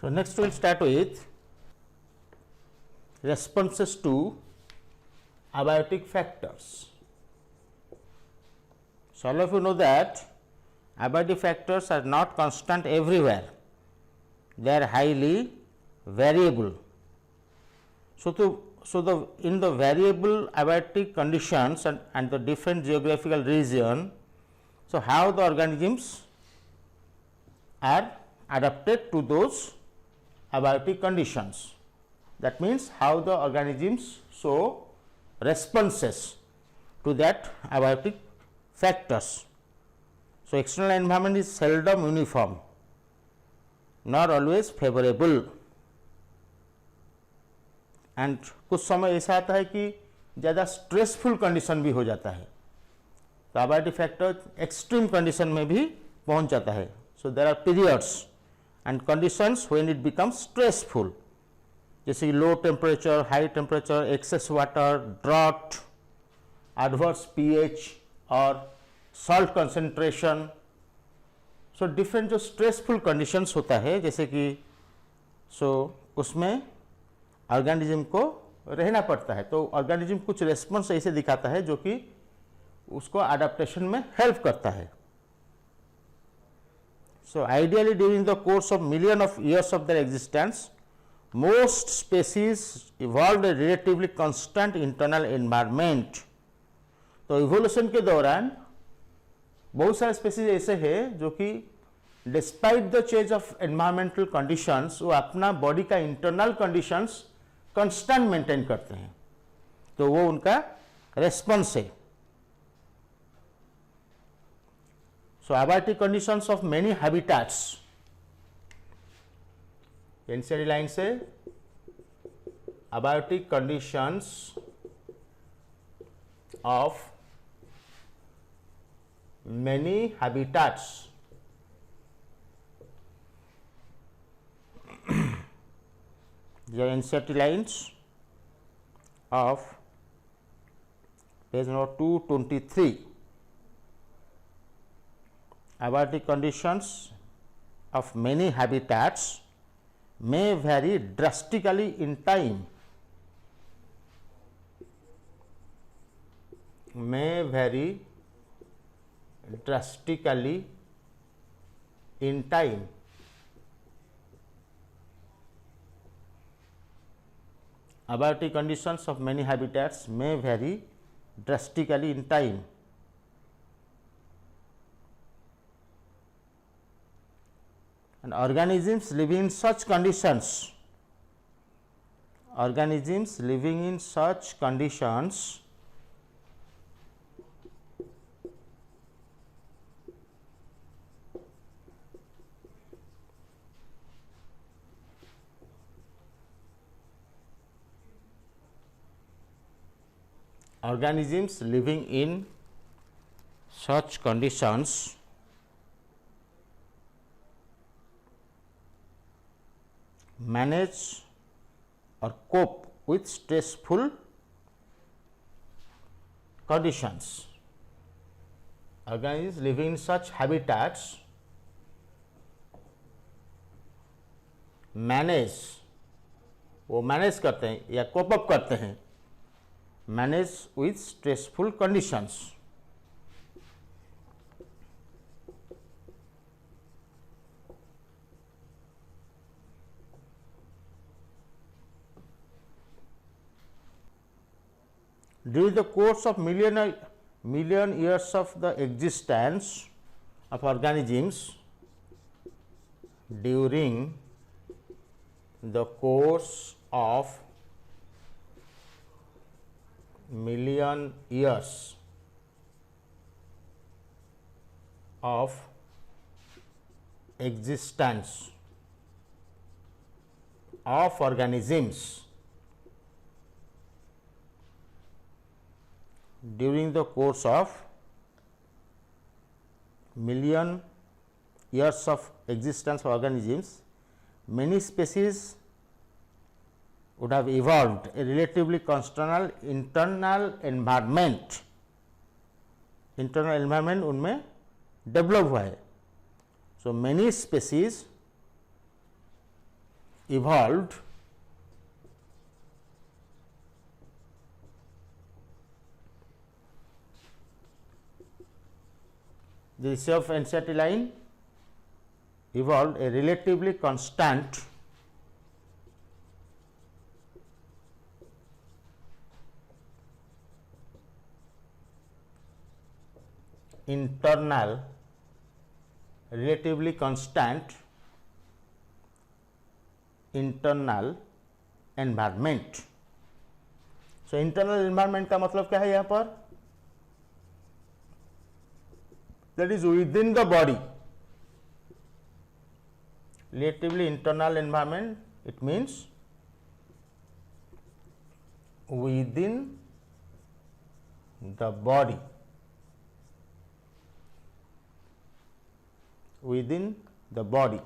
So next we will start with responses to abiotic factors. So all of you know that abiotic factors are not constant everywhere, they are highly variable. So in the variable abiotic conditions and the different geographical region, so how the organisms are adapted to those abiotic conditions. That means how the organisms show responses to that abiotic factors. So external environment is seldom uniform, not always favorable, and कुछ समय ऐसा आता है कि ज़्यादा stressful condition भी हो जाता है, तो abiotic फैक्टर एक्सट्रीम कंडीशन में भी पहुंच जाता है. So there are periods and conditions when it becomes stressful, जैसे कि low temperature, high temperature, excess water, drought, adverse pH और सॉल्ट कंसंट्रेशन. सो डिफरेंट जो स्ट्रेसफुल कंडीशंस होता है, जैसे कि उसमें ऑर्गेनिज्म को रहना पड़ता है, तो ऑर्गेनिज्म कुछ रेस्पॉन्स ऐसे दिखाता है जो कि उसको अडेप्टेशन में हेल्प करता है. So ideally during the course of million of years of their existence, most species evolved A relatively constant internal environment. तो इवोल्यूशन के दौरान बहुत सारे स्पेसीज ऐसे हैं जो कि despite the change of environmental conditions, वो अपना बॉडी का इंटरनल कंडीशंस कांस्टेंट मेंटेन करते हैं, तो वो उनका रेस्पॉन्स है. सो abiotic conditions of many habitats, NCERT line से abiotic conditions of many habitats, the NCERT lines of page number 223. Abiotic conditions of many habitats may vary drastically in time. May vary drastically in time. Abiotic conditions of many habitats may vary drastically in time. And organisms living in such conditions, organisms living in such conditions organisms living in such conditions manage or cope with stressful conditions. Organisms living in such habitats manage, वो manage करते हैं या कोप up करते हैं, manage with stressful conditions. During the course of million years of the existence of organisms, during the course of million years of existence of organisms, during the course of million years of existence of organisms, many species would have evolved a relatively constant internal environment. Internal environment उनमें develop हुआ है. So many species evolved the self-acetylene evolved a relatively constant internal relatively constant internal environment. So internal environment का मतलब क्या है यहाँ पर? That is within the body. Relatively internal environment, it means within the body. Within the body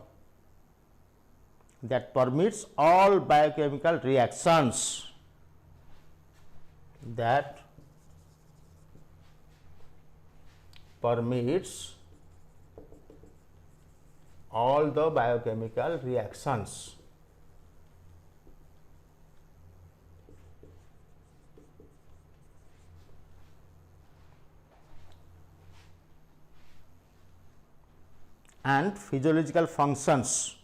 that permits all biochemical reactions, that permits all the biochemical reactions. And physiological functions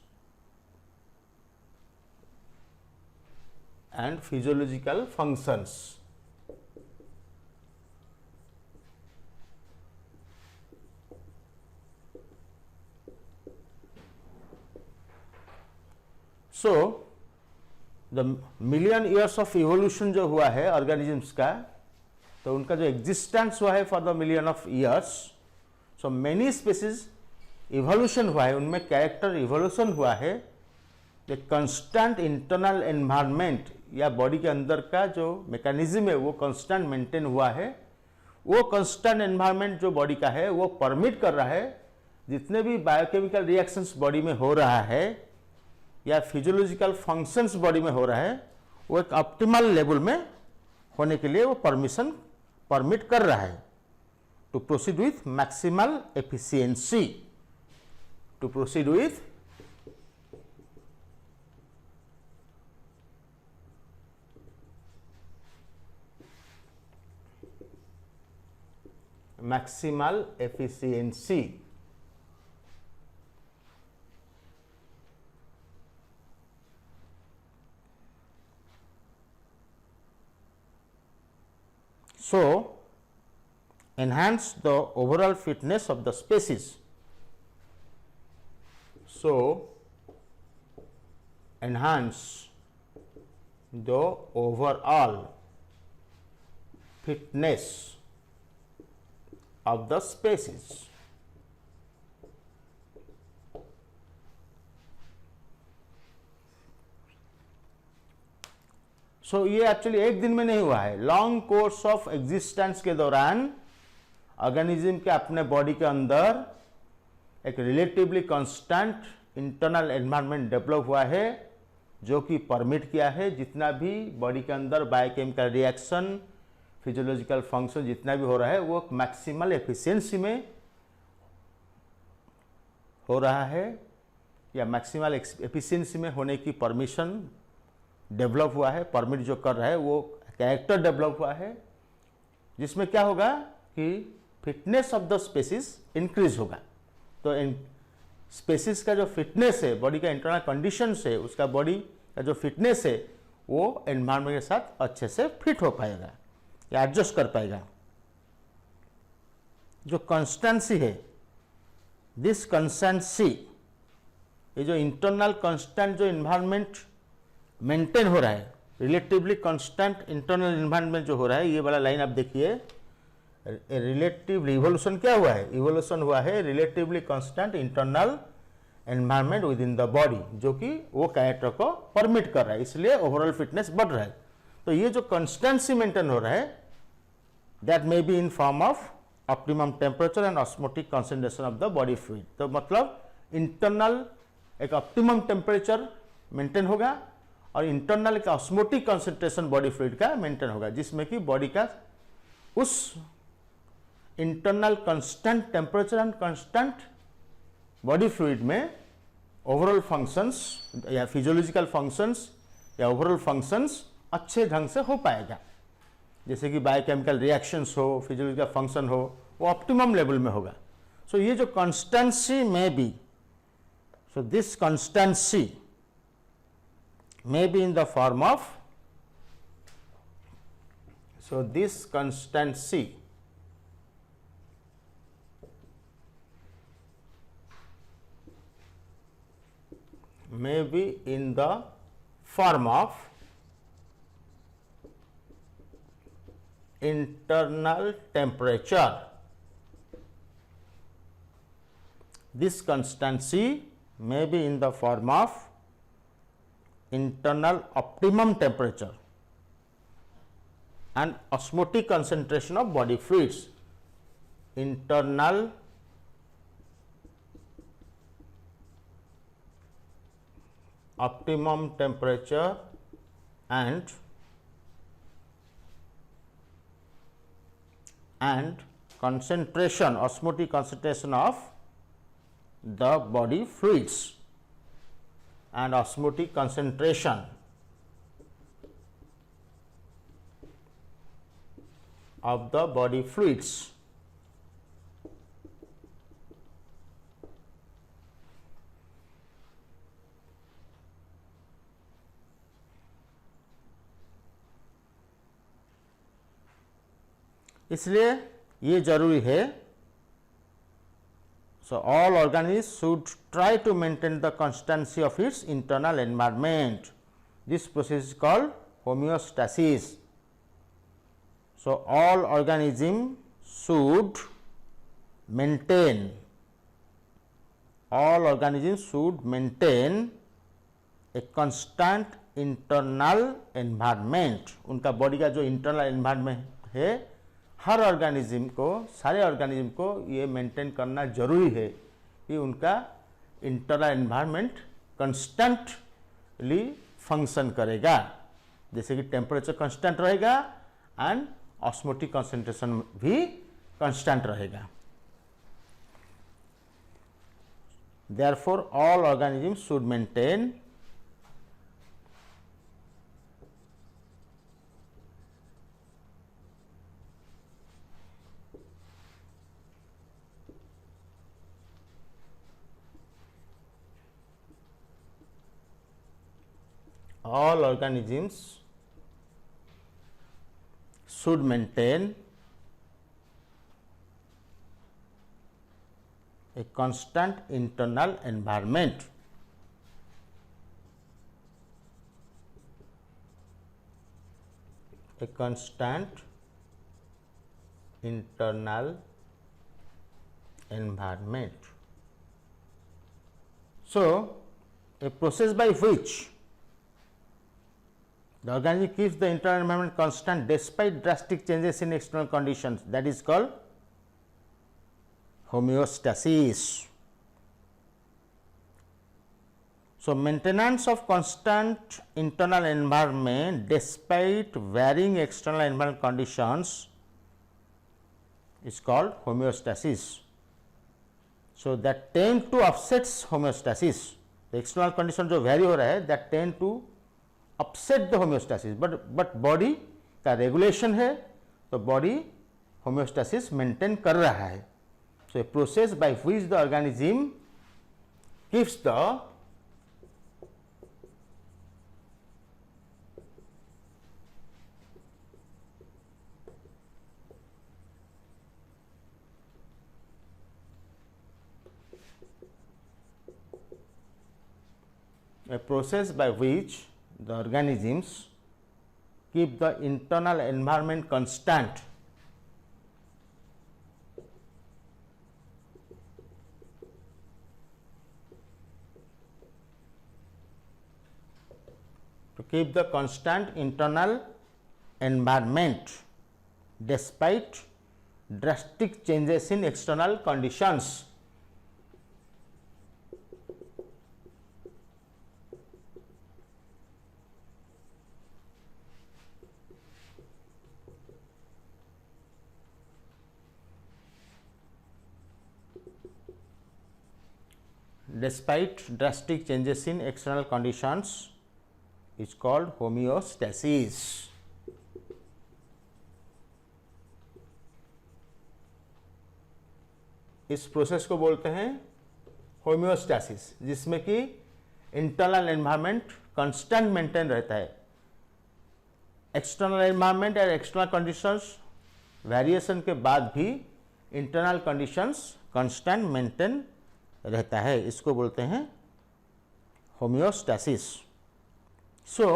and physiological functions. So the million years of evolution जो हुआ है organisms का, तो उनका जो existence हुआ है for the million of years, so many species evolution हुआ है, उनमें कैरेक्टर इवोल्यूशन हुआ है. ये कंस्टेंट इंटरनल एनवायरनमेंट या बॉडी के अंदर का जो मैकेनिज्म है वो कंस्टेंट मेंटेन हुआ है. वो कंस्टेंट एनवायरनमेंट जो बॉडी का है वो परमिट कर रहा है जितने भी बायोकेमिकल रिएक्शंस बॉडी में हो रहा है या फिजियोलॉजिकल फंक्शंस बॉडी में हो रहा है वो एक ऑप्टिमल लेवल में होने के लिए वो परमिशन परमिट कर रहा है. To proceed with maximal efficiency, to proceed with maximal efficiency. So enhance the overall fitness of the species. So enhance the overall fitness of the species. So ये actually एक दिन में नहीं हुआ है, लॉन्ग कोर्स ऑफ एग्जिस्टेंस के दौरान organism के अपने बॉडी के अंदर एक relatively constant internal environment develop हुआ है जो कि परमिट किया है जितना भी बॉडी के अंदर बायोकेमिकल रिएक्शन फिजियोलॉजिकल फंक्शन जितना भी हो रहा है वो मैक्सिमल एफिशिएंसी में हो रहा है या मैक्सिमल एफिशिएंसी में होने की परमिशन डेवलप हुआ है. परमिट जो कर रहा है वो कैरेक्टर डेवलप हुआ है जिसमें क्या होगा कि fitness of the species increase होगा. तो इन स्पेसीज का जो फिटनेस है, बॉडी का इंटरनल कंडीशन है, उसका बॉडी का जो फिटनेस है वो एनवायरनमेंट के साथ अच्छे से फिट हो पाएगा या एडजस्ट कर पाएगा. जो कंस्टेंसी है, दिस कंस्टेंसी, ये जो इंटरनल कांस्टेंट जो एनवायरनमेंट मेंटेन हो रहा है, रिलेटिवली कांस्टेंट इंटरनल एनवायरनमेंट जो हो रहा है, ये वाला लाइन आप देखिए, रिलेटिव इवोल्यूशन क्या हुआ है? इवोल्यूशन हुआ है relatively constant internal environment with in the body, जो कि वो कैरेक्टर को परमिट कर रहा है, इसलिए ओवरऑल फिटनेस बढ़ रहा है. तो ये जो कंस्टेंसी मेंटेन हो रहा है, that may be in form of optimum temperature and osmotic concentration of the body fluid. तो मतलब इंटरनल एक ऑप्टिमम टेम्परेचर मेंटेन होगा और इंटरनल एक ऑस्मोटिक कंसंट्रेशन बॉडी फ्लूइड का मेंटेन होगा, जिसमें कि बॉडी का उस internal constant temperature and constant body fluid में ओवरऑल फंक्शंस या फिजियोलॉजिकल फंक्शंस या ओवरऑल फंक्शंस अच्छे ढंग से हो पाएगा। जैसे कि बायोकेमिकल रिएक्शंस हो, फिजियोलॉजिकल फंक्शन हो, वो ऑप्टिमम लेवल में होगा। सो ये जो कंस्टेंसी में be, so this constancy may be in the form of, so this constancy may be in the form of internal temperature. This constancy may be in the form of internal optimum temperature and osmotic concentration of body fluids. Internal optimum temperature and concentration, osmotic concentration of the body fluids and osmotic concentration of the body fluids. इसलिए ये जरूरी है। So all organisms should try to maintain the constancy of its internal environment. This process is called homeostasis. So all organisms should maintain, all organisms should maintain a constant internal environment. उनका body का जो internal environment है, हर organism को, सारे organism को ये maintain करना जरूरी है कि उनका इंटरनल एनवायरनमेंट कंस्टेंटली फंक्शन करेगा। जैसे कि टेम्परेचर कांस्टेंट रहेगा एंड ऑस्मोटिक कंसंट्रेशन भी कांस्टेंट रहेगा। Therefore all organism should maintain all organisms should maintain a constant internal environment. A constant internal environment. So, a process by which the organism keeps the internal environment constant despite drastic changes in external conditions, that is called homeostasis. So, maintenance of constant internal environment despite varying external environmental conditions is called homeostasis. So, that tend to offsets homeostasis. The external condition जो vary हो रहा है, that tend to upset the homeostasis, but body का regulation है, तो body homeostasis maintain कर रहा है. So, a process by which the organism keeps the organisms keep the internal environment constant internal environment despite drastic changes in external conditions. despite drastic changes in external conditions is called homeostasis. इस process को बोलते हैं homeostasis, जिसमें कि internal environment constant maintain रहता है। External environment और external conditions variation के बाद भी इंटरनल कंडीशंस कांस्टेंट मेंटेन रहता है, इसको बोलते हैं होम्योस्टैसिस। सो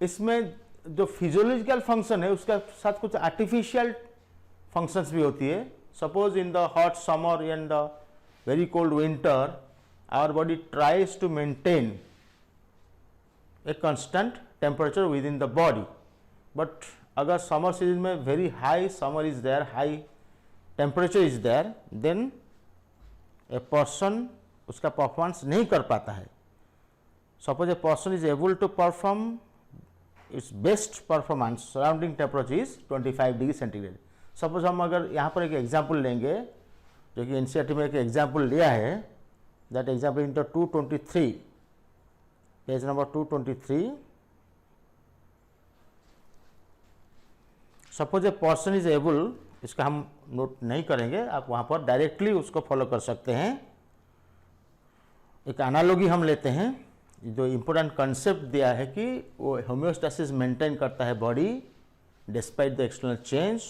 इसमें जो फिजियोलॉजिकल फंक्शन है उसका साथ कुछ आर्टिफिशियल फंक्शंस भी होती है। Suppose in the hot summer and the very cold winter our body tries to maintain a constant temperature within the body, but अगर समर सीजन में very high summer is there, high temperature is there, then a person उसका performance नहीं कर पाता है। Suppose a person is able to perform its best performance surrounding temperature is 25 degree centigrade. Suppose हम अगर यहाँ पर एक एग्जाम्पल लेंगे, जो कि एनसीईआरटी में एक एग्जाम्पल लिया है, that example in the 223 page number 223। Suppose a person is able, इसका हम नोट नहीं करेंगे, आप वहाँ पर डायरेक्टली उसको फॉलो कर सकते हैं। एक एनालॉजी हम लेते हैं, जो इम्पोर्टेंट कंसेप्ट दिया है कि वो होम्योस्टैसिस मेंटेन करता है body despite the external change,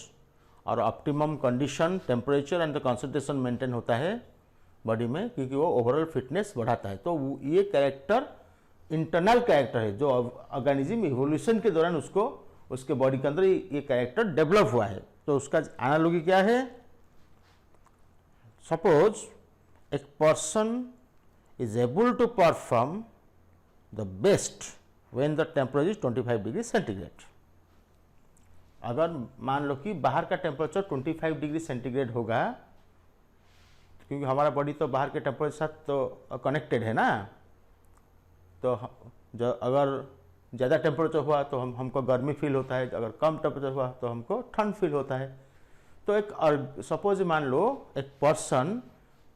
और optimum condition temperature and the concentration maintain होता है बॉडी में, क्योंकि वो ओवरऑल फिटनेस बढ़ाता है। तो ये कैरेक्टर इंटरनल कैरेक्टर है जो ऑर्गेनिज्म इवोल्यूशन के दौरान उसको उसके बॉडी के अंदर ये कैरेक्टर डेवलप हुआ है। तो उसका एनालॉजी क्या है? सपोज एक person is able to perform the best when the temperature is 25 degree centigrade. अगर मान लो कि बाहर का टेम्परेचर 25 डिग्री सेंटीग्रेड होगा, क्योंकि हमारा बॉडी तो बाहर के टेम्परेचर के साथ तो कनेक्टेड है ना, तो अगर ज़्यादा टेम्परेचर हुआ तो हमको गर्मी फील होता है, अगर कम टेम्परेचर हुआ तो हमको ठंड फील होता है। तो एक सपोज मान लो एक पर्सन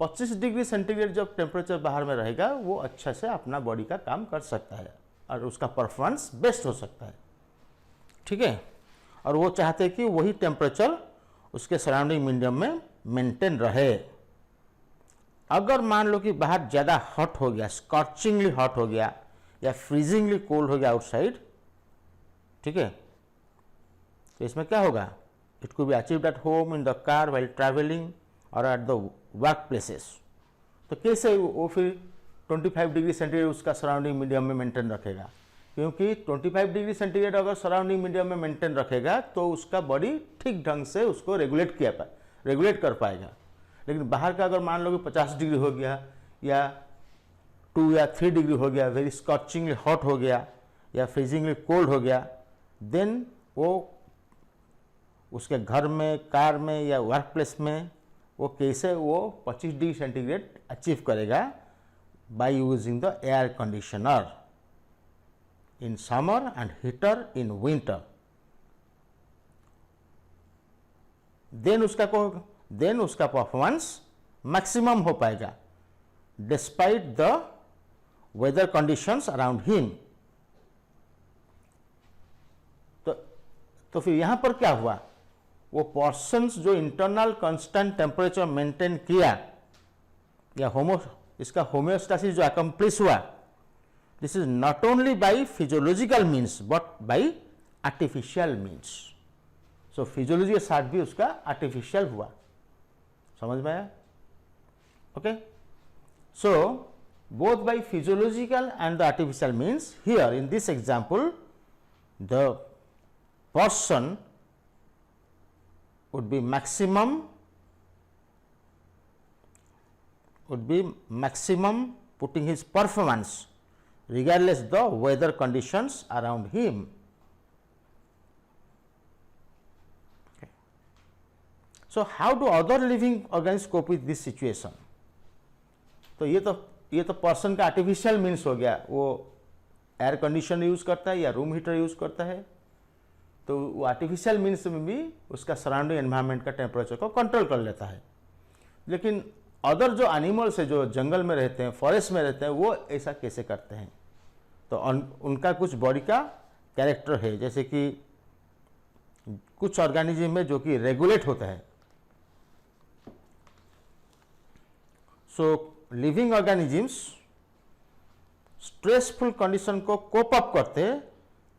25 डिग्री सेंटीग्रेड जब टेम्परेचर बाहर में रहेगा, वो अच्छा से अपना बॉडी का काम कर सकता है और उसका परफॉर्मेंस बेस्ट हो सकता है, ठीक है। और वो चाहते हैं कि वही टेम्परेचर उसके सराउंडिंग मीडियम में मेंटेन रहे। अगर मान लो कि बाहर ज़्यादा हॉट हो गया, स्कॉचिंगली हॉट हो गया या फ्रीजिंगली कोल्ड हो गया आउटसाइड, ठीक है, तो इसमें क्या होगा? It could be achieved at home, in the car, while travelling और एट द वर्क प्लेसेस। तो कैसे वो फिर 25 डिग्री सेंटीग्रेड उसका सराउंडिंग मीडियम में मेंटेन रखेगा? क्योंकि 25 डिग्री सेंटीग्रेड अगर सराउंडिंग मीडियम में मेंटेन रखेगा तो उसका बॉडी ठीक ढंग से उसको रेगुलेट कर पाएगा। लेकिन बाहर का अगर मान लो कि 50 डिग्री हो गया या 2 या 3 डिग्री हो गया, वेरी स्कॉचिंगली हॉट हो गया या फ्रीजिंगली कोल्ड हो गया, देन वो उसके घर में, कार में या वर्क प्लेस में वो कैसे वो 25 डिग्री सेंटीग्रेड अचीव करेगा? By using the air conditioner in summer and heater in winter. Then उसका परफॉर्मेंस मैक्सिमम हो पाएगा despite the weather conditions around him. तो फिर यहां पर क्या हुआ? वो पर्सन्स जो इंटरनल कांस्टेंट टेम्परेचर मेंटेन किया या इसका होम्योस्टैसिस जो अकम्प्लिश हुआ, this is not only by physiological means but by artificial means. So physiology के साथ भी उसका आर्टिफिशियल हुआ। समझ में आया? Okay, so both by physiological and the artificial means, here in this example the person would be maximum putting his performance regardless the weather conditions around him. Okay. So how do other living organisms cope with this situation? तो ये तो person का artificial means हो गया, वो air condition use करता है या रूम हीटर यूज़ करता है, तो वो आर्टिफिशियल मीन्स में भी उसका सराउंडिंग एनवायरनमेंट का टेम्परेचर को कंट्रोल कर लेता है। लेकिन अदर जो एनिमल्स है जो जंगल में रहते हैं, फॉरेस्ट में रहते हैं, वो ऐसा कैसे करते हैं। तो उनका कुछ बॉडी का कैरेक्टर है, जैसे कि कुछ ऑर्गेनिज्म में जो कि रेगुलेट होता है। So living organisms stressful condition को कोप अप करते हैं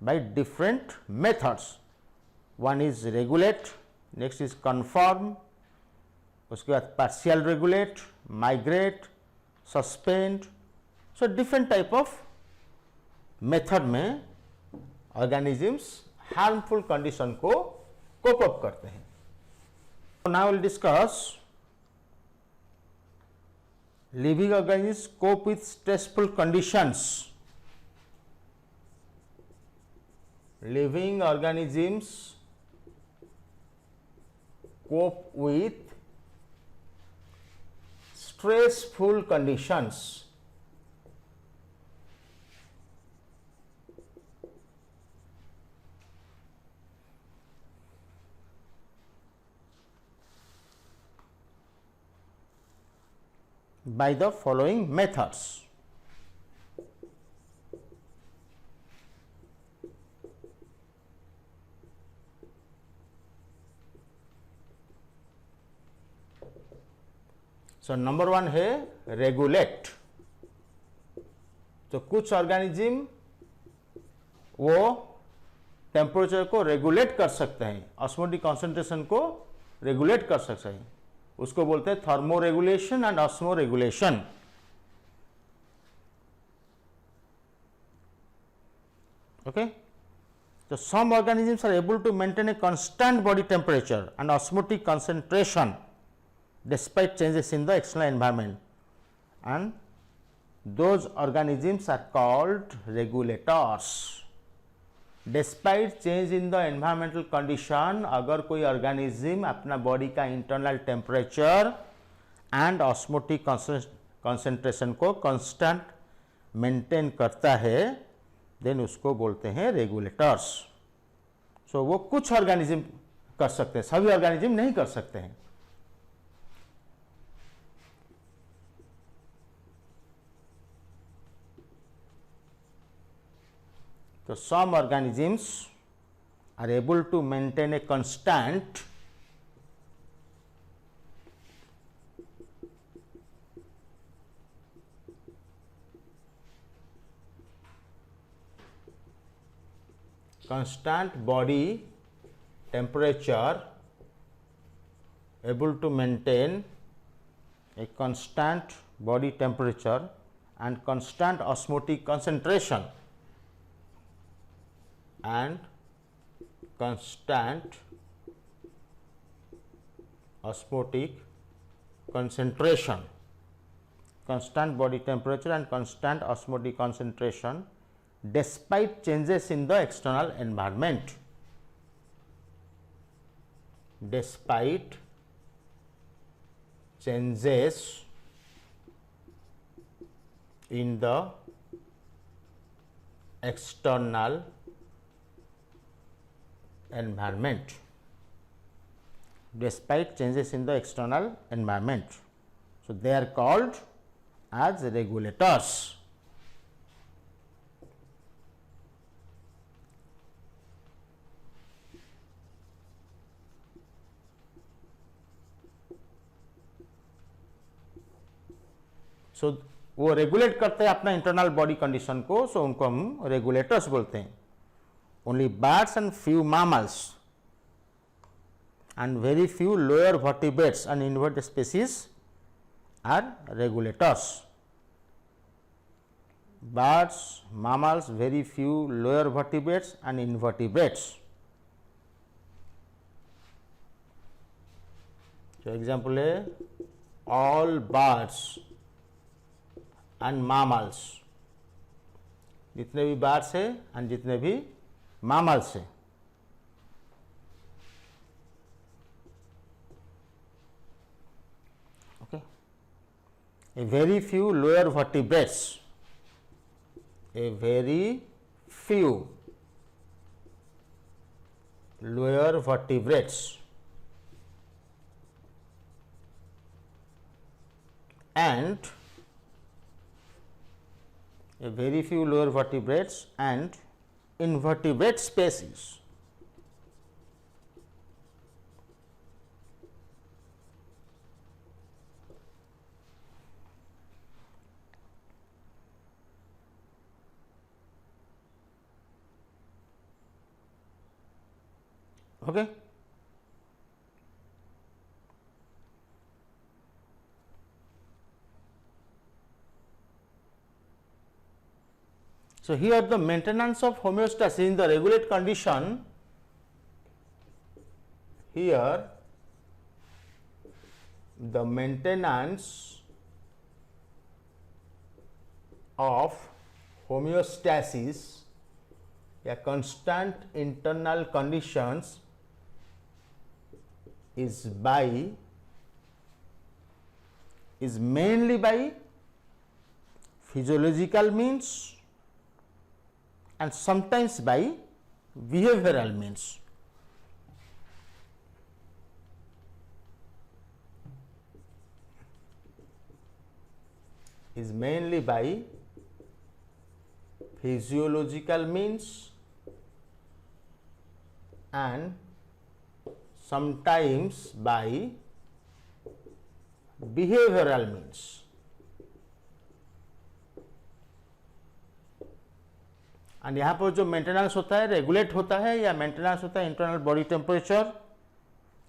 by different methods. One is regulate, next is conform, उसके बाद partial regulate, migrate, suspend. So different type of method में ऑर्गेनिजम्स हार्मफुल कंडीशन को कोप अप करते हैं। Now will discuss living organisms cope with stressful conditions. Living organisms cope with stressful conditions. By the following methods. So number one है regulate. तो कुछ organism वो temperature को regulate कर सकते हैं, ऑस्मोटिक कॉन्सेंट्रेशन को रेगुलेट कर सकते हैं, उसको बोलते हैं thermoregulation and osmo regulation. Okay, तो some organisms are able to maintain a constant body temperature and osmotic concentration despite changes in the external environment, and those organisms are called regulators. Despite change in the environmental condition, अगर कोई organism अपना body का internal temperature and osmotic concentration को constant maintain करता है, then उसको बोलते हैं रेगुलेटर्स। सो वो कुछ ऑर्गेनिज्म कर सकते हैं, सभी ऑर्गेनिज्म नहीं कर सकते हैं। तो some organisms are able to maintain a constant body temperature, able to maintain a constant body temperature and constant osmotic concentration and constant osmotic concentration, constant body temperature and constant osmotic concentration despite changes in the external environment, despite changes in the external environment, despite changes in the external environment. So, they are called as regulators. सो वो regulate करते हैं अपना internal body condition को, सो उनको हम regulators बोलते हैं। Only birds and few mammals and very few lower vertebrates and invertebrate species are regulators. Birds, mammals, very few lower vertebrates and invertebrates. So example है all birds and mammals, जितने भी birds है and जितने भी mammals है। Okay, a very few lower vertebrates, a very few lower vertebrates and a very few lower vertebrates and invertebrate species. Okay. So, here the maintenance of homeostasis in the regulate condition, here the maintenance of homeostasis, a constant internal conditions is mainly by physiological means and sometimes by behavioral means. Is mainly by physiological means and sometimes by behavioral means. And यहाँ पर जो maintenance होता है regulate होता है या maintenance होता है internal body temperature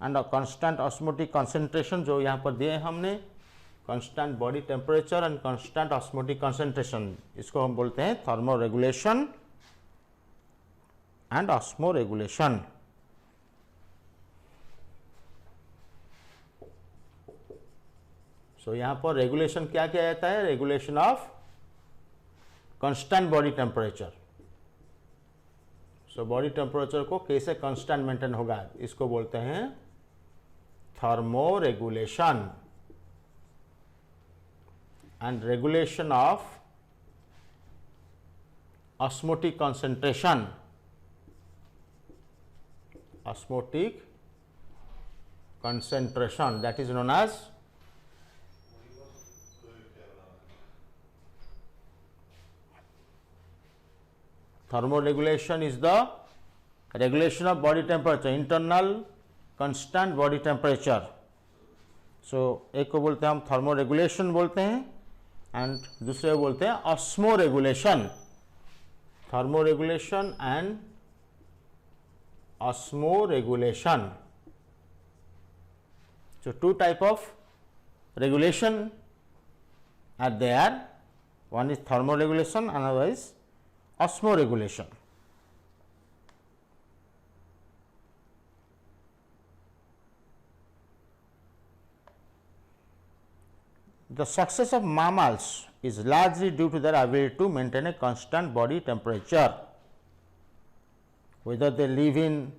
and constant osmotic concentration, जो यहाँ पर दिए हैं हमने constant body temperature and constant osmotic concentration, इसको हम बोलते हैं thermoregulation and osmoregulation. So यहाँ पर रेगुलेशन क्या किया जाता है, regulation of constant body temperature. So body temperature को कैसे कांस्टेंट मेंटेन होगा, इसको बोलते हैं thermoregulation. And regulation of osmotic concentration, osmotic concentration, that is known as thermoregulation. Is the regulation of body temperature, internal constant body temperature. So एक को बोलते हैं हम थर्मोरेगुलेशन बोलते हैं एंड दूसरे को बोलते हैं osmo regulation. Thermoregulation and osmo regulation. So two type of regulation are there. One is thermoregulation, another is osmoregulation. The success of mammals is largely due to their ability to maintain a constant body temperature, whether they live in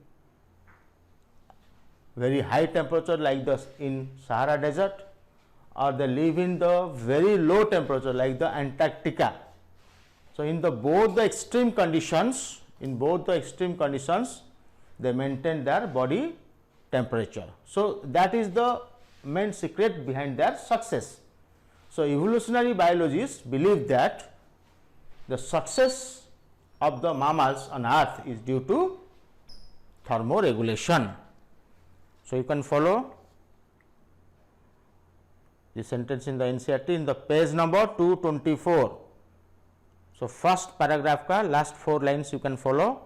very high temperature like the in Sahara desert, or they live in the very low temperature like the Antarctica. So in the both the extreme conditions, they maintain their body temperature. So that is the main secret behind their success. So evolutionary biologists believe that the success of the mammals on earth is due to thermoregulation. So you can follow the sentence in the NCERT in the page number 224. So first paragraph का last 4 lines you can follow.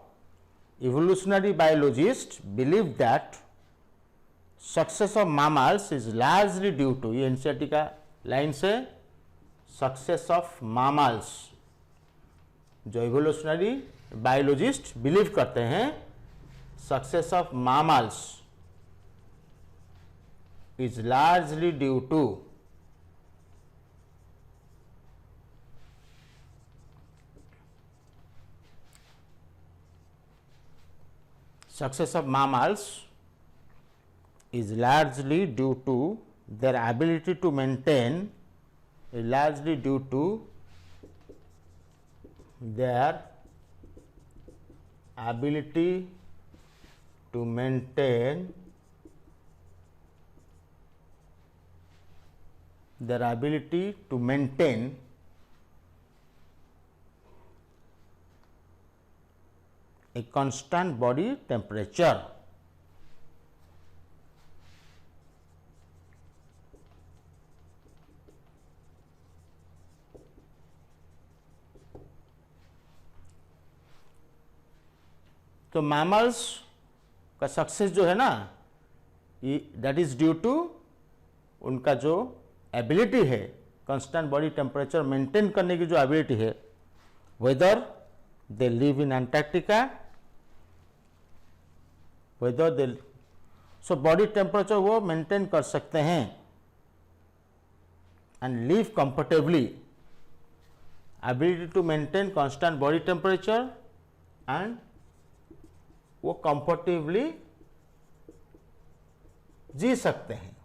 Evolutionary biologists believe that success of mammals is largely due to, ये NCERT का line से success of mammals, जो evolutionary biologists believe करते हैं success of mammals is largely due to their ability to maintain, their ability to maintain a constant body temperature. तो mammals का success जो है ना, दैट इज ड्यू टू उनका जो एबिलिटी है कांस्टेंट बॉडी टेम्परेचर मेंटेन करने की जो एबिलिटी है, whether they live in Antarctica, whether they, so body temperature वो मेंटेन कर सकते हैं and live comfortably, ability to maintain constant body temperature and वो कंफर्टेबली जी सकते हैं,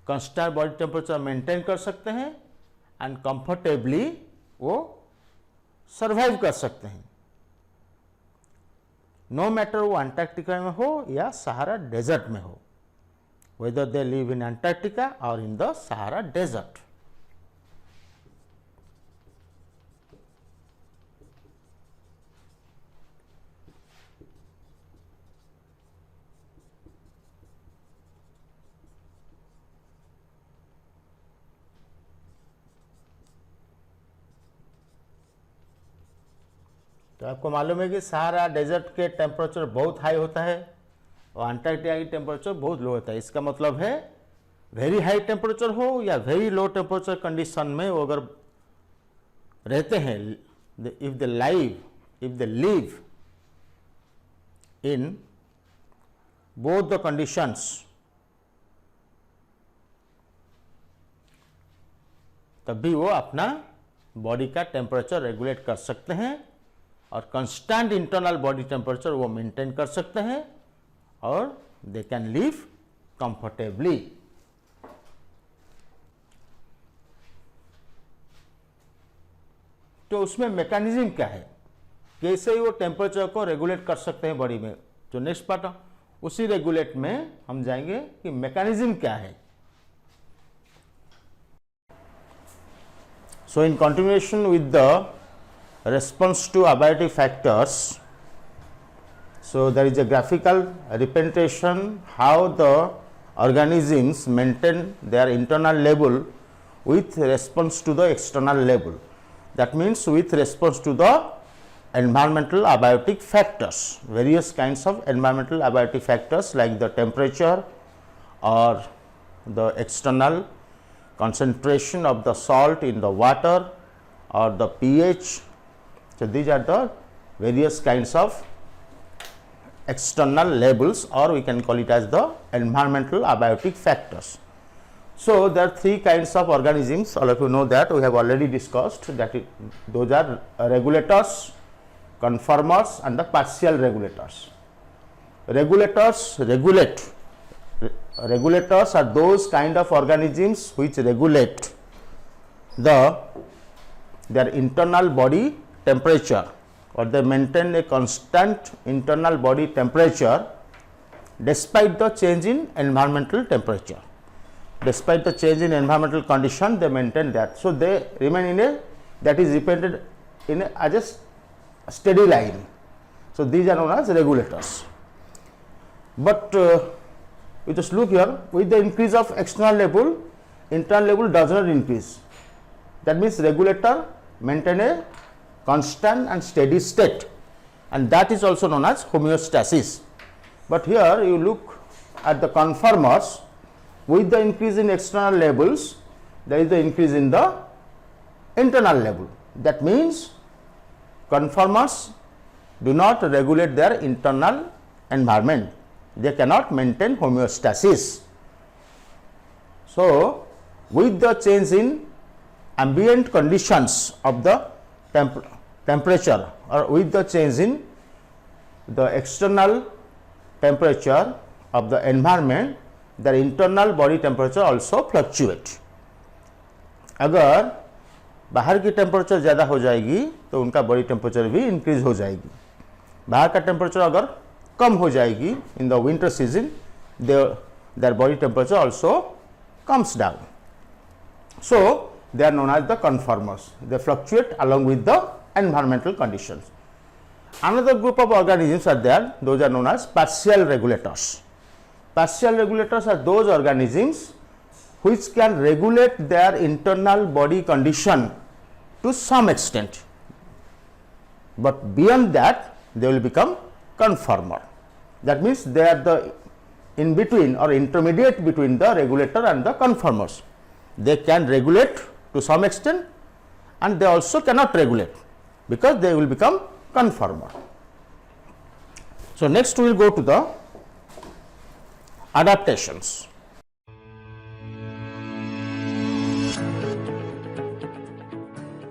कांस्टेंट बॉडी टेम्परेचर मेंटेन कर सकते हैं एंड कंफर्टेबली वो सरवाइव कर सकते हैं, नो मैटर वो अंटार्कटिका में हो या सहारा डेजर्ट में हो, weather they live in Antarctica और इन द सहारा डेजर्ट. तो आपको मालूम है कि सहारा डेजर्ट के टेम्परेचर बहुत हाई होता है और अंटार्कटिका की टेम्परेचर बहुत लो होता है. इसका मतलब है वेरी हाई टेम्परेचर हो या वेरी लो टेम्परेचर कंडीशन में वो अगर रहते हैं, if they live in both the conditions, तब भी वो अपना बॉडी का टेम्परेचर रेगुलेट कर सकते हैं और कांस्टेंट इंटरनल बॉडी टेम्परेचर वो मेंटेन कर सकते हैं और दे कैन लिव कंफर्टेबली. तो उसमें मैकेनिज्म क्या है, कैसे वो टेम्परेचर को रेगुलेट कर सकते हैं बॉडी में, जो नेक्स्ट पार्ट उसी रेगुलेट में हम जाएंगे कि मैकेनिज्म क्या है. So in continuation with the response to abiotic factors, so there is a graphical representation how the organisms maintain their internal level with response to the external level. That means with response to the environmental abiotic factors, various kinds of environmental abiotic factors like the temperature or the external concentration of the salt in the water or the pH. So these are the various kinds of external labels, or we can call it as the environmental abiotic factors. So there are three kinds of organisms, all of you know that, we have already discussed that those are regulators, conformers and the partial regulators. Regulators are those kind of organisms which regulate their internal body temperature, or they maintain a constant internal body temperature despite the change in environmental temperature. Despite the change in environmental condition, they maintain that. So they remain in a, that is represented in a, as a steady line. So these are known as regulators. But we just look here, with the increase of external level, internal level does not increase. That means regulator maintain a constant and steady state, and that is also known as homeostasis. But here you look at the conformers, with the increase in external levels, there is the increase in the internal level. That means conformers do not regulate their internal environment, they cannot maintain homeostasis. So with the change in ambient conditions of the temperature, or with the change in the external temperature of the environment, their internal body temperature also fluctuate. अगर बाहर की temperature ज़्यादा हो जाएगी तो उनका body temperature भी increase हो जाएगी. बाहर का टेम्परेचर अगर कम हो जाएगी in the winter season, their body temperature also comes down. So, they are known as the conformers. They fluctuate along with the environmental conditions. Another group of organisms are there, those are known as partial regulators. Partial regulators are those organisms which can regulate their internal body condition to some extent, but beyond that they will become conformer. That means they are the in between or intermediate between the regulator and the conformers. They can regulate to some extent and they also cannot regulate because they will become conformer. So, next we will go to the adaptations.